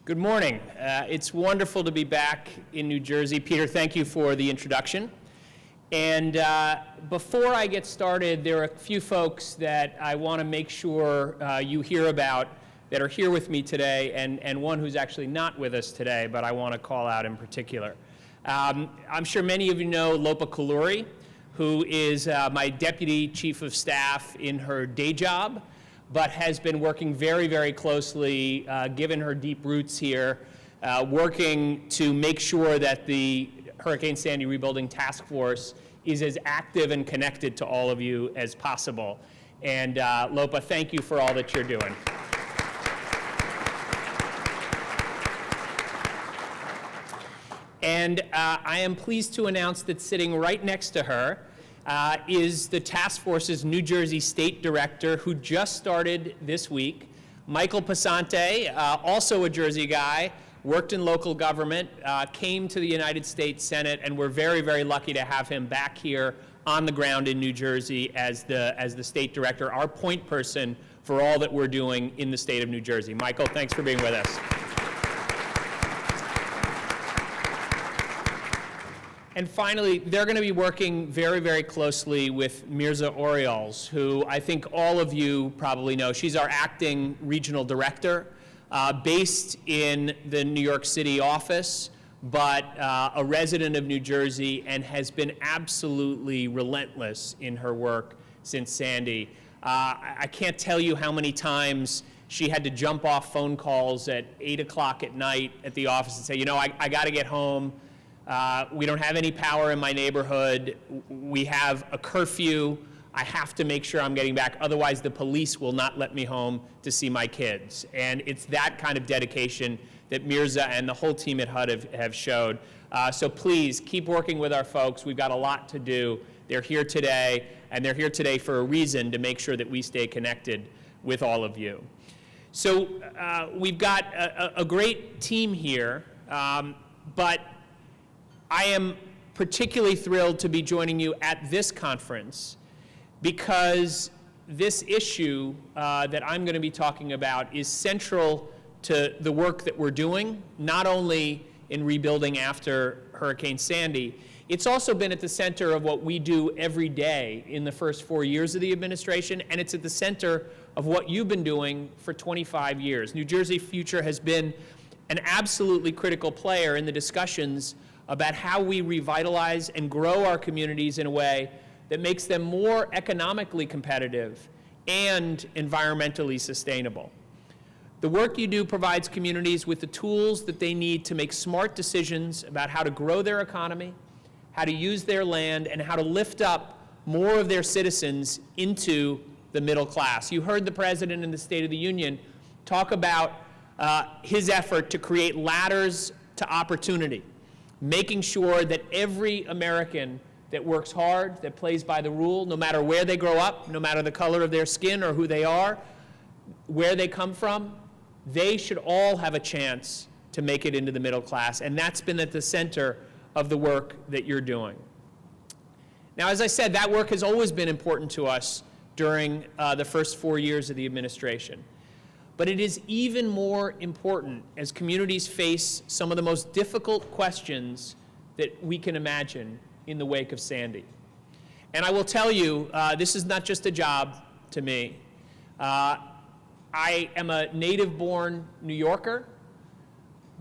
Good morning. It's wonderful to be back in New Jersey. Peter, thank you for the introduction. And before I get started, there are a few folks that I want to make sure you hear about that are here with me today, and one who's actually not with us today, but I want to call out in particular. I'm sure many of you know Lopa Kaluri, who is my Deputy Chief of Staff in her day job, but has been working very, very closely, given her deep roots here, working to make sure that the Hurricane Sandy Rebuilding Task Force is as active and connected to all of you as possible. And Lopa, thank you for all that you're doing. And I am pleased to announce that sitting right next to her is the task force's New Jersey State Director, who just started this week, Michael Passante, also a Jersey guy, worked in local government, came to the United States Senate, and we're very, very lucky to have him back here on the ground in New Jersey as the State Director, our point person for all that we're doing in the state of New Jersey. Michael, thanks for being with us. And finally, they're going to be working very, very closely with Mirza Oriols, who I think all of you probably know. She's our acting regional director, based in the New York City office, but a resident of New Jersey, and has been absolutely relentless in her work since Sandy. I can't tell you how many times she had to jump off phone calls at 8 o'clock at night at the office and say, you know, I got to get home. We don't have any power in my neighborhood. We have a curfew. I have to make sure I'm getting back. Otherwise, the police will not let me home to see my kids. And it's that kind of dedication that Mirza and the whole team at HUD have showed. So please keep working with our folks. We've got a lot to do. They're here today, and they're here today for a reason, to make sure that we stay connected with all of you. So we've got a great team here, but I am particularly thrilled to be joining you at this conference because this issue that I'm going to be talking about is central to the work that we're doing, not only in rebuilding after Hurricane Sandy. It's also been at the center of what we do every day in the first 4 years of the administration, and it's at the center of what you've been doing for 25 years. New Jersey Future has been an absolutely critical player in the discussions about how we revitalize and grow our communities in a way that makes them more economically competitive and environmentally sustainable. The work you do provides communities with the tools that they need to make smart decisions about how to grow their economy, how to use their land, and how to lift up more of their citizens into the middle class. You heard the President in the State of the Union talk about his effort to create ladders to opportunity, making sure that every American that works hard, that plays by the rule, no matter where they grow up, no matter the color of their skin or who they are, where they come from, they should all have a chance to make it into the middle class. And that's been at the center of the work that you're doing. Now, as I said, that work has always been important to us during the first 4 years of the administration. But it is even more important as communities face some of the most difficult questions that we can imagine in the wake of Sandy. And I will tell you, this is not just a job to me. I am a native-born New Yorker,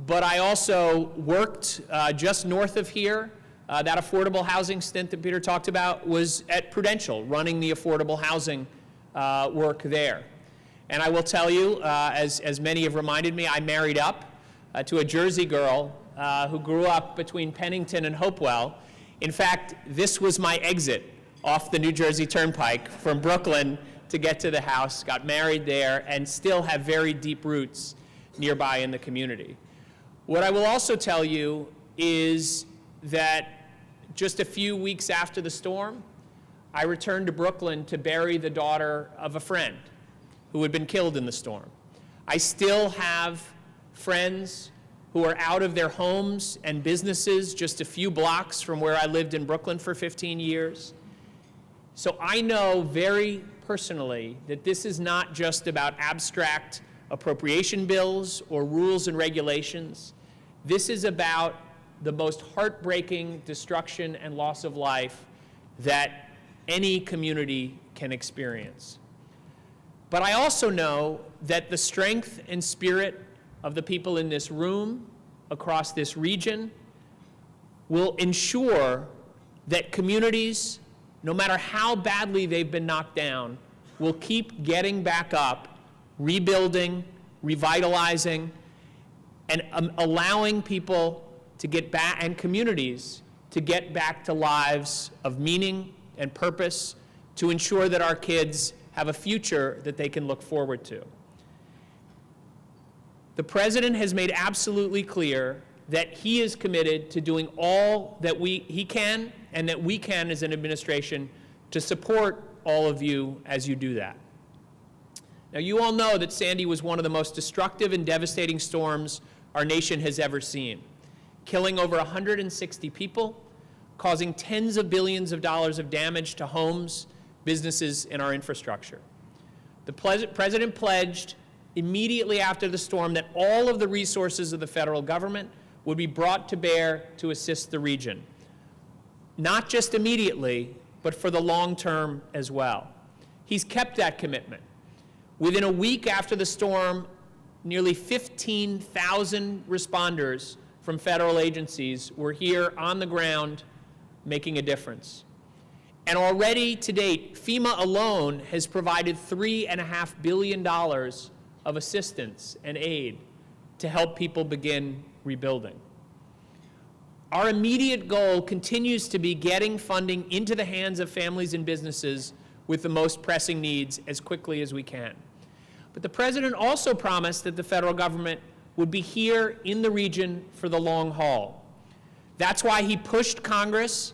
but I also worked just north of here. That affordable housing stint that Peter talked about was at Prudential, running the affordable housing work there. And I will tell you, as many have reminded me, I married up to a Jersey girl who grew up between Pennington and Hopewell. In fact, this was my exit off the New Jersey Turnpike from Brooklyn to get to the house, got married there, and still have very deep roots nearby in the community. What I will also tell you is that just a few weeks after the storm, I returned to Brooklyn to bury the daughter of a friend who had been killed in the storm. I still have friends who are out of their homes and businesses just a few blocks from where I lived in Brooklyn for 15 years. So I know very personally that this is not just about abstract appropriation bills or rules and regulations. This is about the most heartbreaking destruction and loss of life that any community can experience. But I also know that the strength and spirit of the people in this room, across this region, will ensure that communities, no matter how badly they've been knocked down, will keep getting back up, rebuilding, revitalizing, and allowing people to get back, and communities to get back to lives of meaning and purpose, to ensure that our kids have a future that they can look forward to. The President has made absolutely clear that he is committed to doing all that he can and that we can as an administration to support all of you as you do that. Now, you all know that Sandy was one of the most destructive and devastating storms our nation has ever seen, killing over 160 people, causing tens of billions of dollars of damage to homes, businesses, and our infrastructure. The President pledged immediately after the storm that all of the resources of the federal government would be brought to bear to assist the region, not just immediately, but for the long term as well. He's kept that commitment. Within a week after the storm, nearly 15,000 responders from federal agencies were here on the ground making a difference. And already to date, FEMA alone has provided $3.5 billion of assistance and aid to help people begin rebuilding. Our immediate goal continues to be getting funding into the hands of families and businesses with the most pressing needs as quickly as we can. But the President also promised that the federal government would be here in the region for the long haul. That's why he pushed Congress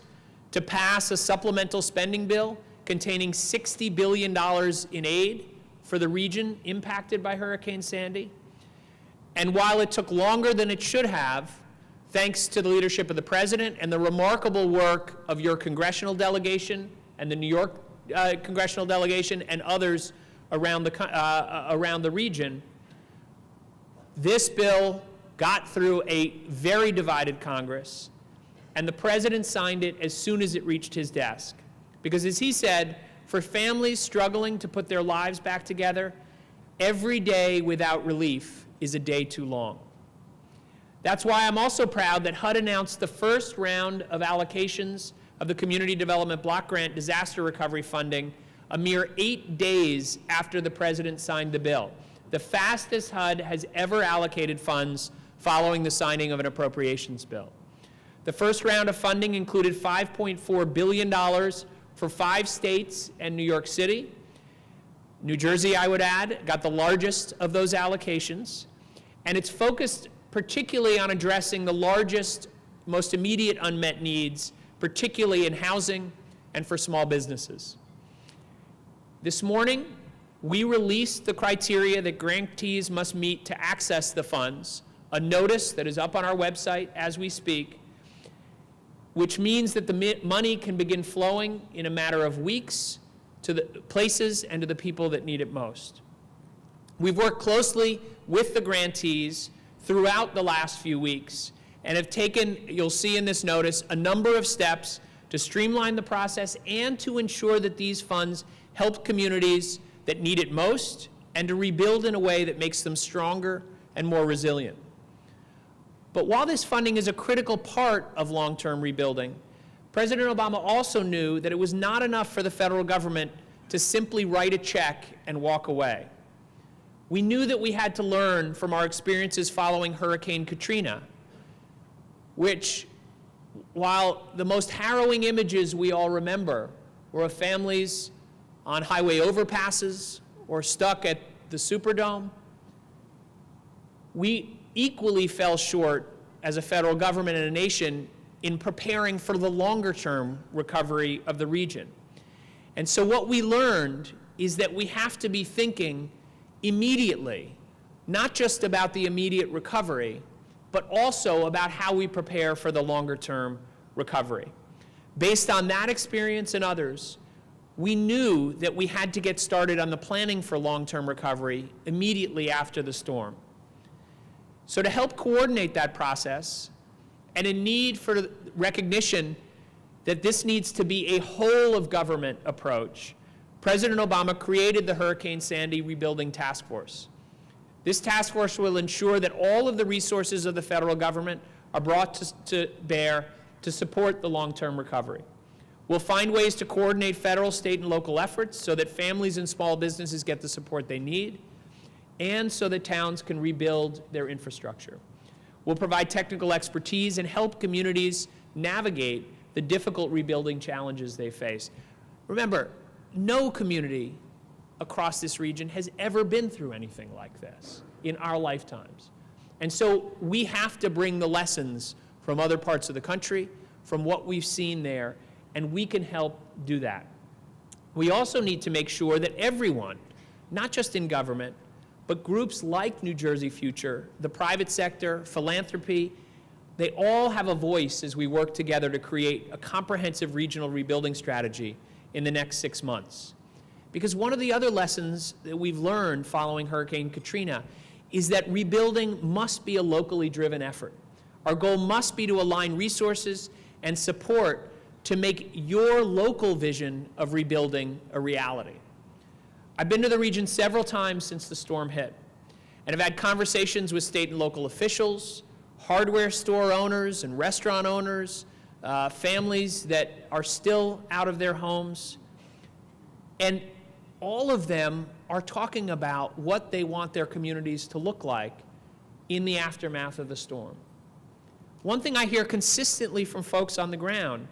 to pass a supplemental spending bill containing $60 billion in aid for the region impacted by Hurricane Sandy. And while it took longer than it should have, thanks to the leadership of the President and the remarkable work of your congressional delegation and the New York congressional delegation and others around the region, this bill got through a very divided Congress, and the President signed it as soon as it reached his desk. Because as he said, for families struggling to put their lives back together, every day without relief is a day too long. That's why I'm also proud that HUD announced the first round of allocations of the Community Development Block Grant disaster recovery funding a mere 8 days after the President signed the bill, the fastest HUD has ever allocated funds following the signing of an appropriations bill. The first round of funding included $5.4 billion for 5 states and New York City. New Jersey, I would add, got the largest of those allocations, and it's focused particularly on addressing the largest, most immediate unmet needs, particularly in housing and for small businesses. This morning, we released the criteria that grantees must meet to access the funds, a notice that is up on our website as we speak, which means that the money can begin flowing in a matter of weeks to the places and to the people that need it most. We've worked closely with the grantees throughout the last few weeks and have taken, you'll see in this notice, a number of steps to streamline the process and to ensure that these funds help communities that need it most and to rebuild in a way that makes them stronger and more resilient. But while this funding is a critical part of long-term rebuilding, President Obama also knew that it was not enough for the federal government to simply write a check and walk away. We knew that we had to learn from our experiences following Hurricane Katrina, which, while the most harrowing images we all remember were of families on highway overpasses or stuck at the Superdome, we equally fell short as a federal government and a nation in preparing for the longer-term recovery of the region. And so what we learned is that we have to be thinking immediately, not just about the immediate recovery, but also about how we prepare for the longer-term recovery. Based on that experience and others, we knew that we had to get started on the planning for long-term recovery immediately after the storm. So to help coordinate that process, and a need for recognition that this needs to be a whole-of-government approach, President Obama created the Hurricane Sandy Rebuilding Task Force. This task force will ensure that all of the resources of the federal government are brought to bear to support the long-term recovery. We'll find ways to coordinate federal, state, and local efforts so that families and small businesses get the support they need, and so that towns can rebuild their infrastructure. We'll provide technical expertise and help communities navigate the difficult rebuilding challenges they face. Remember, no community across this region has ever been through anything like this in our lifetimes. And so we have to bring the lessons from other parts of the country, from what we've seen there, and we can help do that. We also need to make sure that everyone, not just in government, but groups like New Jersey Future, the private sector, philanthropy, they all have a voice as we work together to create a comprehensive regional rebuilding strategy in the next 6 months. Because one of the other lessons that we've learned following Hurricane Katrina is that rebuilding must be a locally driven effort. Our goal must be to align resources and support to make your local vision of rebuilding a reality. I've been to the region several times since the storm hit, and I've had conversations with state and local officials, hardware store owners and restaurant owners, families that are still out of their homes, and all of them are talking about what they want their communities to look like in the aftermath of the storm. One thing I hear consistently from folks on the ground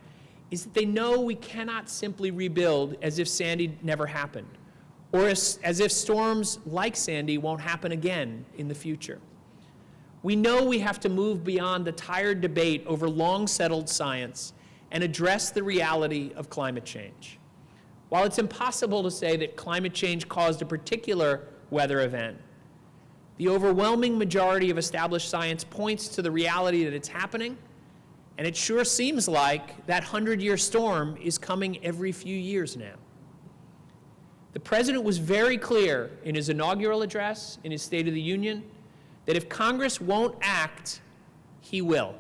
is that they know we cannot simply rebuild as if Sandy never happened, or as if storms like Sandy won't happen again in the future. We know we have to move beyond the tired debate over long-settled science and address the reality of climate change. While it's impossible to say that climate change caused a particular weather event, the overwhelming majority of established science points to the reality that it's happening, and it sure seems like that 100-year storm is coming every few years now. The President was very clear in his inaugural address, in his State of the Union, that if Congress won't act, he will.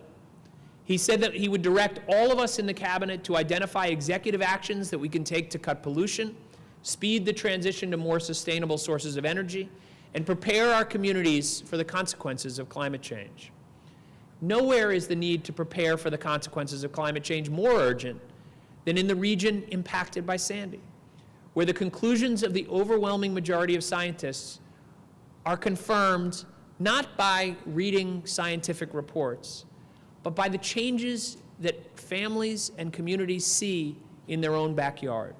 He said that he would direct all of us in the Cabinet to identify executive actions that we can take to cut pollution, speed the transition to more sustainable sources of energy, and prepare our communities for the consequences of climate change. Nowhere is the need to prepare for the consequences of climate change more urgent than in the region impacted by Sandy, where the conclusions of the overwhelming majority of scientists are confirmed not by reading scientific reports, but by the changes that families and communities see in their own backyard.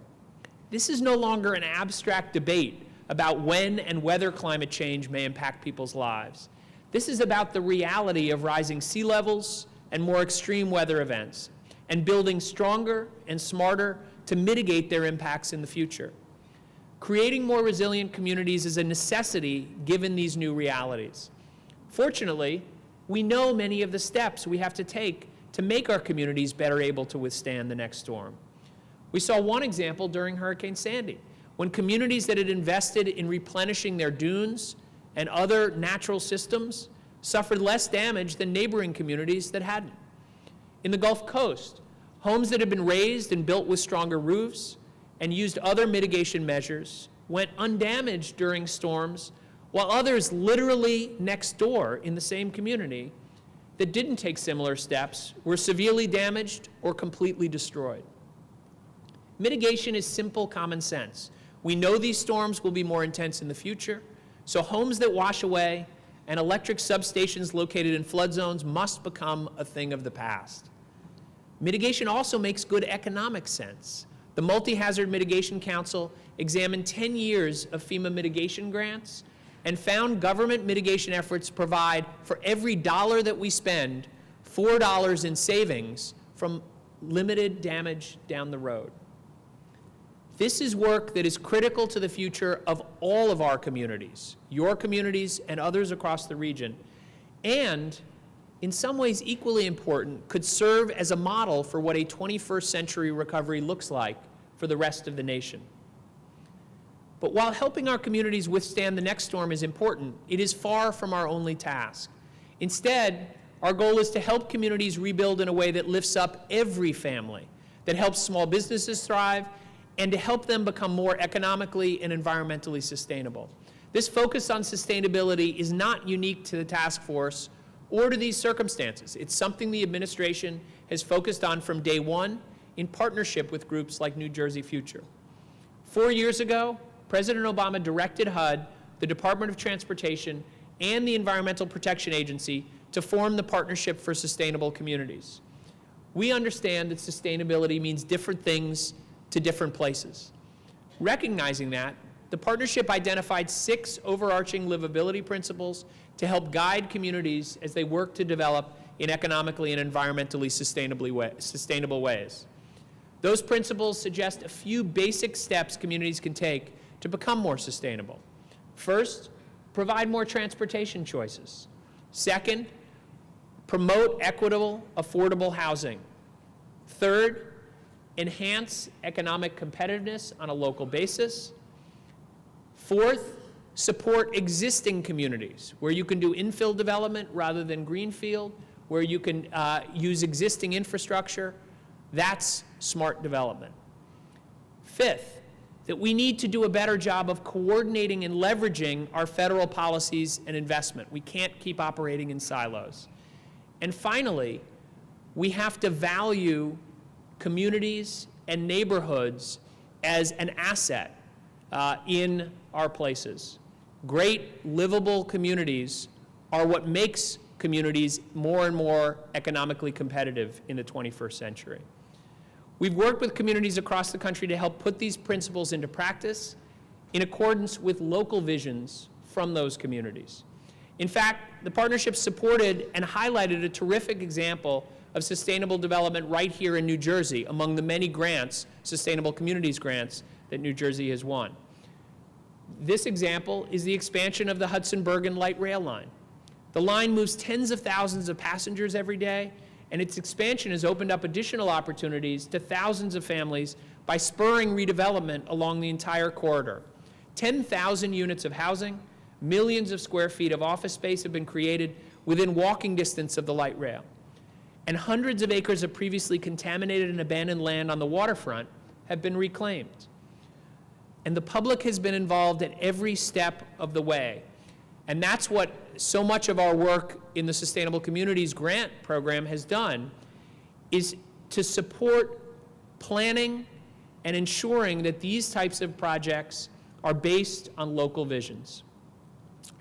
This is no longer an abstract debate about when and whether climate change may impact people's lives. This is about the reality of rising sea levels and more extreme weather events, and building stronger and smarter to mitigate their impacts in the future. Creating more resilient communities is a necessity given these new realities. Fortunately, we know many of the steps we have to take to make our communities better able to withstand the next storm. We saw one example during Hurricane Sandy, when communities that had invested in replenishing their dunes and other natural systems suffered less damage than neighboring communities that hadn't. In the Gulf Coast, homes that had been raised and built with stronger roofs and used other mitigation measures went undamaged during storms, while others literally next door in the same community that didn't take similar steps were severely damaged or completely destroyed. Mitigation is simple common sense. We know these storms will be more intense in the future, so homes that wash away and electric substations located in flood zones must become a thing of the past. Mitigation also makes good economic sense. The Multi-Hazard Mitigation Council examined 10 years of FEMA mitigation grants and found government mitigation efforts provide, for every dollar that we spend, $4 in savings from limited damage down the road. This is work that is critical to the future of all of our communities, your communities and others across the region, and in some ways equally important, could serve as a model for what a 21st century recovery looks like for the rest of the nation. But while helping our communities withstand the next storm is important, it is far from our only task. Instead, our goal is to help communities rebuild in a way that lifts up every family, that helps small businesses thrive, and to help them become more economically and environmentally sustainable. This focus on sustainability is not unique to the task force or to these circumstances. It's something the administration has focused on from day one in partnership with groups like New Jersey Future. 4 years ago, President Obama directed HUD, the Department of Transportation, and the Environmental Protection Agency to form the Partnership for Sustainable Communities. We understand that sustainability means different things to different places. Recognizing that, the partnership identified 6 overarching livability principles to help guide communities as they work to develop in economically and environmentally sustainable ways. Those principles suggest a few basic steps communities can take to become more sustainable. First, provide more transportation choices. Second, promote equitable, affordable housing. Third, enhance economic competitiveness on a local basis. Fourth, support existing communities where you can do infill development rather than greenfield, where you can use existing infrastructure. That's smart development. Fifth, that we need to do a better job of coordinating and leveraging our federal policies and investment. We can't keep operating in silos. And finally, we have to value communities and neighborhoods as an asset in our places. Great livable communities are what makes communities more and more economically competitive in the 21st century. We've worked with communities across the country to help put these principles into practice in accordance with local visions from those communities. In fact, the partnership supported and highlighted a terrific example of sustainable development right here in New Jersey among the many grants, Sustainable Communities grants, that New Jersey has won. This example is the expansion of the Hudson-Bergen light rail line. The line moves tens of thousands of passengers every day, and its expansion has opened up additional opportunities to thousands of families by spurring redevelopment along the entire corridor. 10,000 units of housing, millions of square feet of office space have been created within walking distance of the light rail. And hundreds of acres of previously contaminated and abandoned land on the waterfront have been reclaimed. And the public has been involved at every step of the way. And that's what so much of our work in the Sustainable Communities Grant Program has done, is to support planning and ensuring that these types of projects are based on local visions.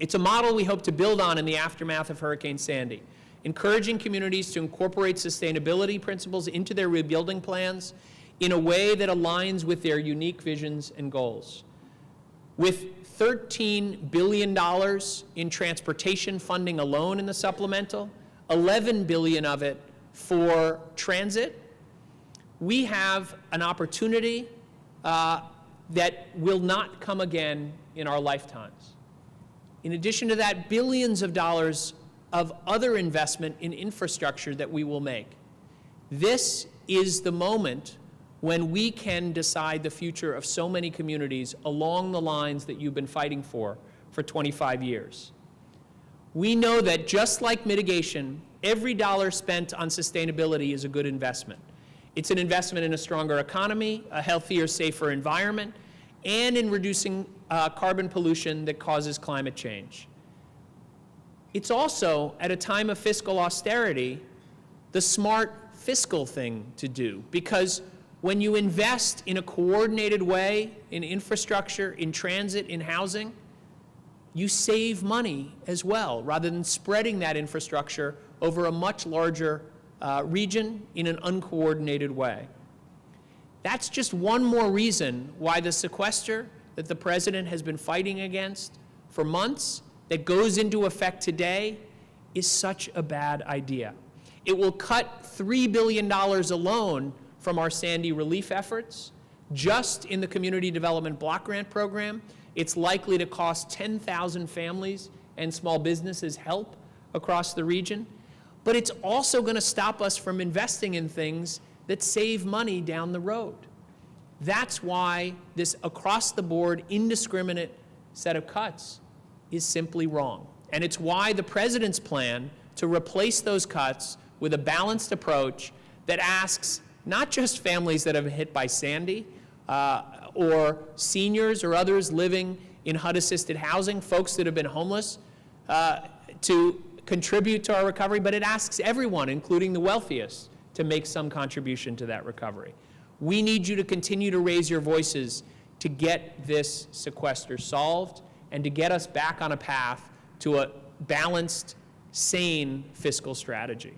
It's a model we hope to build on in the aftermath of Hurricane Sandy, encouraging communities to incorporate sustainability principles into their rebuilding plans in a way that aligns with their unique visions and goals. With $13 billion in transportation funding alone in the supplemental, $11 billion of it for transit, we have an opportunity that will not come again in our lifetimes. In addition to that, billions of dollars of other investment in infrastructure that we will make. This is the moment when we can decide the future of so many communities along the lines that you've been fighting for 25 years. We know that just like mitigation, every dollar spent on sustainability is a good investment. It's an investment in a stronger economy, a healthier, safer environment, and in reducing carbon pollution that causes climate change. It's also, at a time of fiscal austerity, the smart fiscal thing to do, because when you invest in a coordinated way in infrastructure, in transit, in housing, you save money as well, rather than spreading that infrastructure over a much larger region in an uncoordinated way. That's just one more reason why the sequester that the president has been fighting against for months, that goes into effect today, is such a bad idea. It will cut $3 billion alone from our Sandy relief efforts. Just in the Community Development Block Grant Program, it's likely to cost 10,000 families and small businesses help across the region. But it's also going to stop us from investing in things that save money down the road. That's why this across-the-board, indiscriminate set of cuts is simply wrong. And it's why the president's plan to replace those cuts with a balanced approach that asks not just families that have been hit by Sandy, or seniors or others living in HUD-assisted housing, folks that have been homeless, to contribute to our recovery, but it asks everyone, including the wealthiest, to make some contribution to that recovery. We need you to continue to raise your voices to get this sequester solved and to get us back on a path to a balanced, sane fiscal strategy.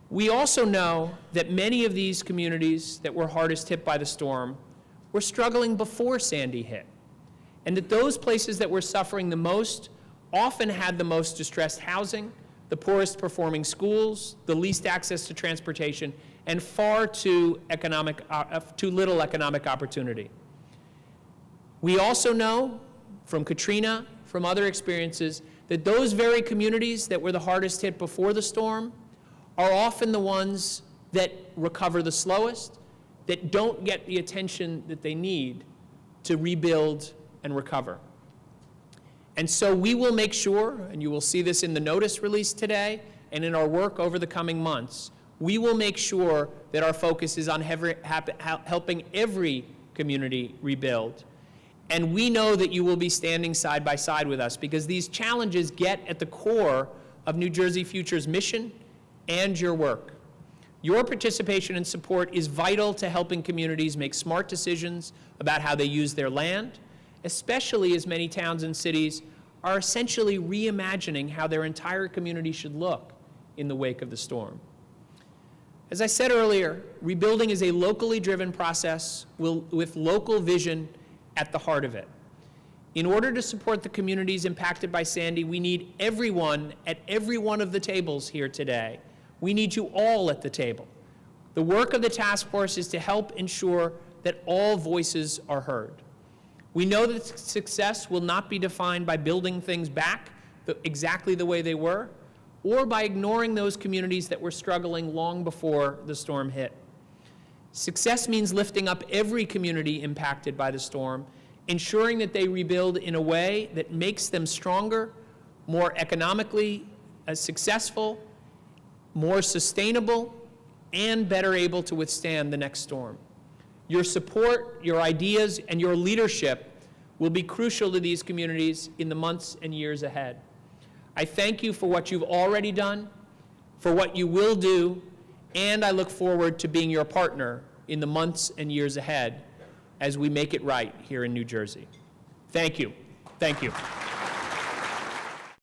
We also know that many of these communities that were hardest hit by the storm were struggling before Sandy hit, and that those places that were suffering the most often had the most distressed housing, the poorest performing schools, the least access to transportation, and far too little economic opportunity. We also know from Katrina, from other experiences, that those very communities that were the hardest hit before the storm are often the ones that recover the slowest, that don't get the attention that they need to rebuild and recover. And so we will make sure, and you will see this in the notice released today and in our work over the coming months, we will make sure that our focus is on helping every community rebuild. And we know that you will be standing side by side with us because these challenges get at the core of New Jersey Future's mission and your work. Your participation and support is vital to helping communities make smart decisions about how they use their land, especially as many towns and cities are essentially reimagining how their entire community should look in the wake of the storm. As I said earlier, rebuilding is a locally driven process with local vision at the heart of it. In order to support the communities impacted by Sandy, we need everyone at every one of the tables here today. We need you all at the table. The work of the task force is to help ensure that all voices are heard. We know that success will not be defined by building things back exactly the way they were, or by ignoring those communities that were struggling long before the storm hit. Success means lifting up every community impacted by the storm, ensuring that they rebuild in a way that makes them stronger, more economically successful, more sustainable, and better able to withstand the next storm. Your support, your ideas, and your leadership will be crucial to these communities in the months and years ahead. I thank you for what you've already done, for what you will do, and I look forward to being your partner in the months and years ahead as we make it right here in New Jersey. Thank you. Thank you.